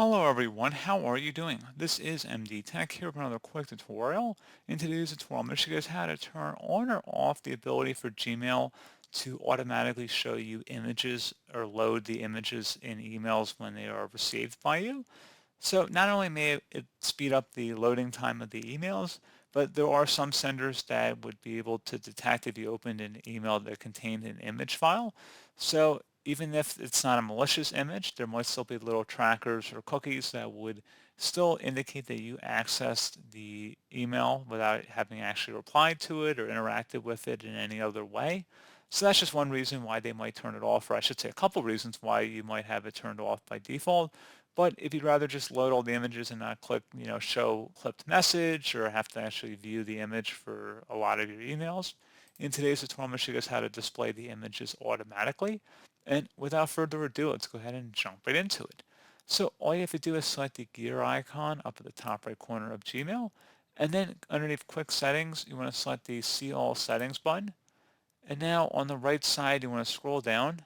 Hello everyone, how are you doing? This is MD Tech here with another quick tutorial. In today's tutorial, I'm going to show you guys how to turn on or off the ability for Gmail to automatically show you images or load the images in emails when they are received by you. So not only may it speed up the loading time of the emails, but there are some senders that would be able to detect if you opened an email that contained an image file. So even if it's not a malicious image, there might still be little trackers or cookies that would still indicate that you accessed the email without having actually replied to it or interacted with it in any other way. So that's just one reason why they might turn it off, or I should say a couple reasons why you might have it turned off by default. But if you'd rather just load all the images and not click, show clipped message or have to actually view the image for a lot of your emails, in today's tutorial, I'm going to show you guys how to display the images automatically. And without further ado, let's go ahead and jump right into it. So all you have to do is select the gear icon up at the top right corner of Gmail. And then underneath Quick Settings, you want to select the See All Settings button. And now on the right side, you want to scroll down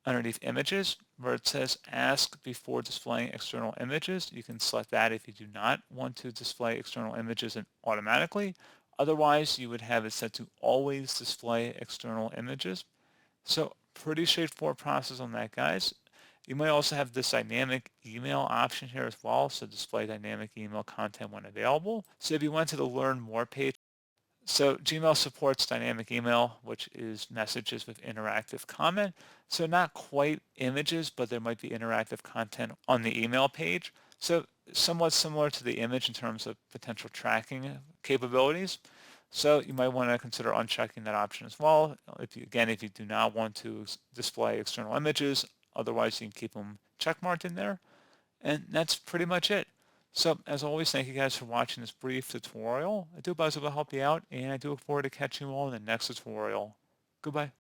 underneath images where it says ask before displaying external images. You can select that if you do not want to display external images automatically. Otherwise, you would have it set to always display external images. So pretty straightforward process on that, guys. You might also have this dynamic email option here as well, so display dynamic email content when available. So if you went to the Learn More page, so Gmail supports dynamic email, which is messages with interactive comment. So not quite images, but there might be interactive content on the email page. So somewhat similar to the image in terms of potential tracking capabilities. So you might want to consider unchecking that option as well. If you do not want to display external images, otherwise you can keep them checkmarked in there. And that's pretty much it. So as always, thank you guys for watching this brief tutorial. I do hope I was able to help you out, and I do look forward to catching you all in the next tutorial. Goodbye.